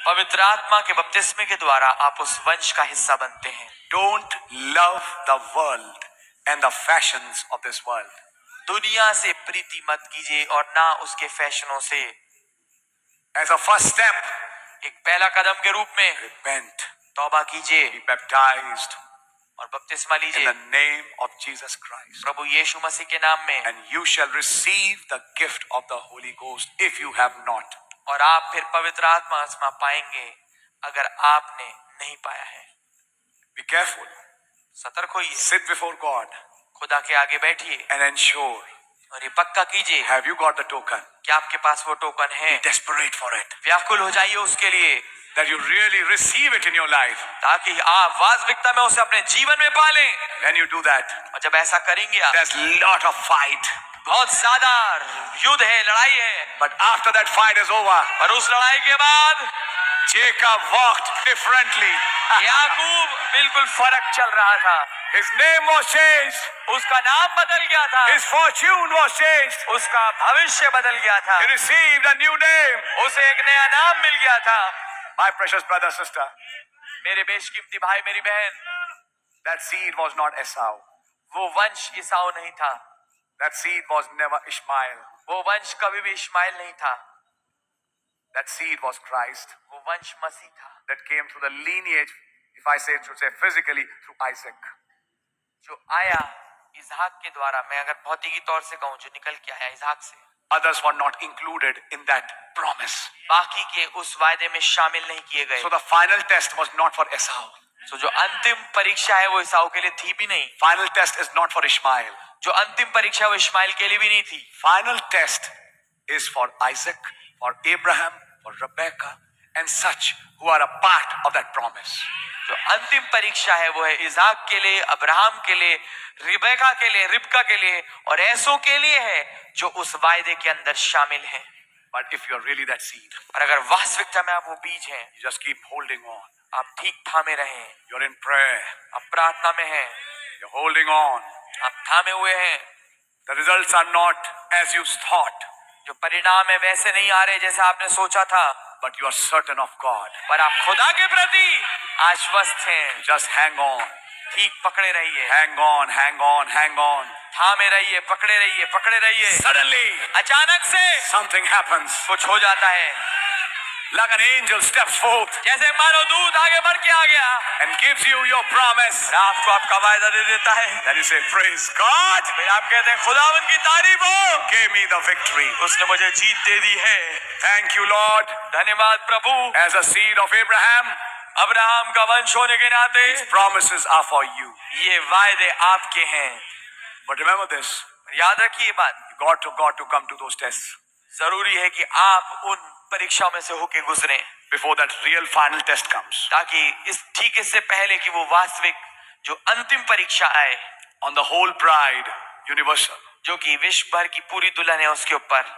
पवित्र आत्मा के बपतिस्मे के द्वारा आप उस वंश का हिस्सा बनते हैं। Don't love the world and the fashions of this world. दुनिया से प्रीति मत कीजिए और ना उसके फैशनों से। As a first step, एक पहला कदम के रूप में repent, तौबा कीजिए be baptized और बपतिस्मा in लीजिए the name of Jesus Christ, प्रभु यीशु मसीह के नाम में, and you shall receive the gift of the Holy Ghost if you have not. और आप फिर पवित्र आत्मा पाएंगे अगर आपने नहीं पाया है। Be careful. सतर्क होइए, Sit before God खुदा के आगे बैठिए and ensure, और ये पक्का कीजिए have you got the token? कि आपके पास वो टोकन है। Be desperate for it, व्याकुल हो जाइए उसके लिए that you really receive it in your life. ताकि आप वास्तविकता में उसे अपने जीवन में पालें। When you do that, और जब ऐसा करेंगे आप, there's lot of fight, बहुत ज्यादा युद्ध है, लड़ाई है, but after that fight is over, पर उस लड़ाई के बाद Jacob walked differently. याकूब बिल्कुल फर्क चल रहा था। His name was changed. उसका नाम बदल गया था, His fortune was changed. उसका भविष्य बदल गया था, He received a new name. उसे एक नया नाम मिल गया था। My precious brother, sister, मेरे बेशकीमती भाई, मेरी बहन, that seed was not Esau. वो वंश ईसाऊ नहीं था, That seed was never Ishmael. वो वंश कभी भी इश्माइल नहीं था, That seed was Christ. वो वंश मसीह था That came through the lineage, if I should say physically, through Isaac. जो आया इसहाक के द्वारा। मैं अगर भौतिकी तौर से कहूं, जो निकल के आया इसहाक से। Others were not included in that promise. बाकी के उस वायदे में शामिल नहीं किए गए। So the final test was not for Esau. तो जो अंतिम परीक्षा है वो ईसाऊ के लिए थी भी नहीं। Final test is not for Ishmael. जो अंतिम परीक्षा वो इश्माइल के लिए भी नहीं थी। Final test is for Isaac, for Abraham, for Rebecca, and such who are a part of that promise. जो अंतिम परीक्षा है वो है इसहाक के लिए, अब्राहम के लिए, रिबेका के लिए, रिबका के लिए और ऐसों के लिए है जो उस वायदे के अंदर शामिल हैं। But if you are really that seed, और अगर वास्तविकता में आप वो बीज हैं, you just keep holding on. आप ठीक थामे रहें। You're in prayer. आप प्रार्थना में हैं, You're holding on. आप थामे हुए हैं। The results are not as you thought, जो परिणाम है वैसे नहीं आ रहे जैसा आपने सोचा था, but you are certain of God. पर आप खुदा के प्रति आश्वस्त हैं। Just hang on. ठीक पकड़े रहिए, Hang on, hang on, hang on. थामे रहिए, पकड़े रहिए, पकड़े रहिए। Suddenly, अचानक से something happens. कुछ हो जाता है, Like an angel steps forth जैसे मानो दूत आगे बढ़ के आ गया and gives you your promise. और आपको आपका वायदा दे देता है। Then you say, praise God, फिर आप कहते हैं खुदावन की तारीफ हो, gave me the victory. उसने मुझे जीत दे दी है। Thank you, Lord. धन्यवाद प्रभु। As a seed of Abraham, Abraham का वंश होने के नाते these promises are for you. ये वायदे आपके हैं। But remember this, याद रखिए ये बात, you got to come to those tests जरूरी है कि आप उन परीक्षाओं में से होके गुजरें before that real final test comes. ताकि इस ठीक इससे पहले कि वो वास्तविक जो अंतिम परीक्षा आए, On the whole bride, universal, जो कि विश्व भर की पूरी दुल्हन है उसके ऊपर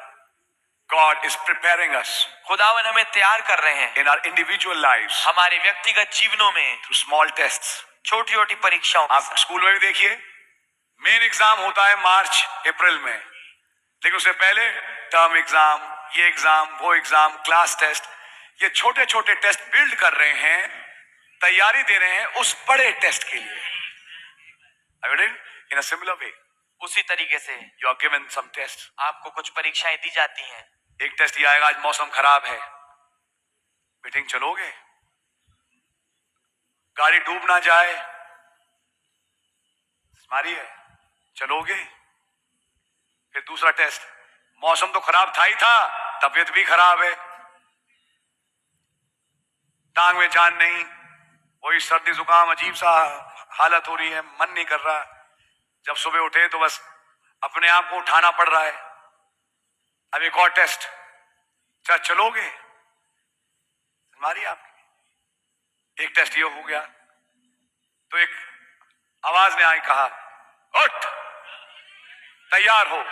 God is preparing us खुदावन हमें तैयार कर रहे हैं in our individual lives हमारे व्यक्तिगत जीवनों में through small tests. छोटी छोटी परीक्षाओं। आप स्कूल में भी देखिए, मेन एग्जाम होता है मार्च अप्रैल में, लेकिन उससे पहले टर्म एग्जाम, ये एग्जाम, वो एग्जाम, क्लास टेस्ट, ये छोटे छोटे टेस्ट बिल्ड कर रहे हैं, तैयारी दे रहे हैं उस बड़े टेस्ट के लिए। In a similar way, उसी तरीके से you are given some tests. आपको कुछ परीक्षाएं दी जाती हैं। एक टेस्ट ये आएगा, आज मौसम खराब है, मीटिंग चलोगे? गाड़ी डूब ना जाए, हमारी है, चलोगे? फिर दूसरा टेस्ट, मौसम तो खराब था ही था, तबीयत भी खराब है, टांग में जान नहीं, वही सर्दी जुकाम, अजीब सा हालत हो रही है, मन नहीं कर रहा। जब सुबह उठे तो बस अपने आप को उठाना पड़ रहा है। अब एक और टेस्ट, क्या चलोगे? हमारी आपकी एक टेस्ट ये हो गया तो एक आवाज ने आई, कहा उठ, तैयार हो।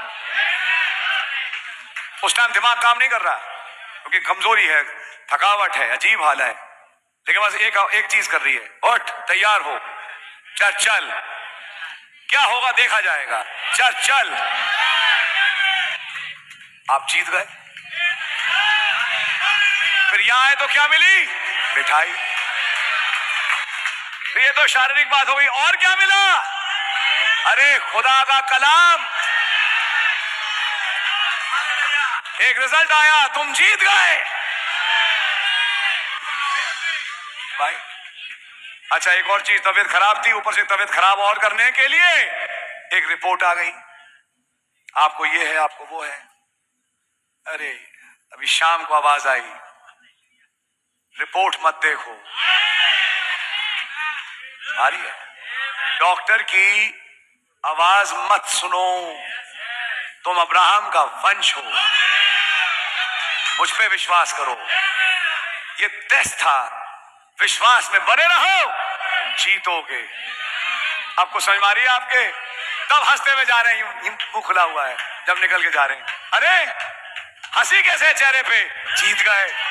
उस टाइम दिमाग काम नहीं कर रहा क्योंकि कमजोरी है, थकावट है, अजीब हाल है, लेकिन बस एक चीज कर रही है, उठ, तैयार हो, चल चल, क्या होगा देखा जाएगा, चल चल। आप जीत गए। फिर यहां आए तो क्या मिली? मिठाई। तो ये तो शारीरिक बात हो गई, और क्या मिला? अरे खुदा का कलाम। एक रिजल्ट आया, तुम जीत गए भाई। अच्छा एक और चीज, तबीयत खराब थी, ऊपर से तबीयत खराब और करने के लिए एक रिपोर्ट आ गई, आपको ये है, आपको वो है। अरे अभी शाम को आवाज आई, रिपोर्ट मत देखो, आ रही है डॉक्टर की आवाज मत सुनो, तुम अब्राहम का वंश हो, मुझ पे विश्वास करो। ये टेस्ट था, विश्वास में बने रहो, जीतोगे। आपको समझ मारी है आपके? तब हंसते हुए जा रहे हैं, मुंह खुला हुआ है, जब निकल के जा रहे हैं, अरे हंसी कैसे चेहरे पे? जीत गए।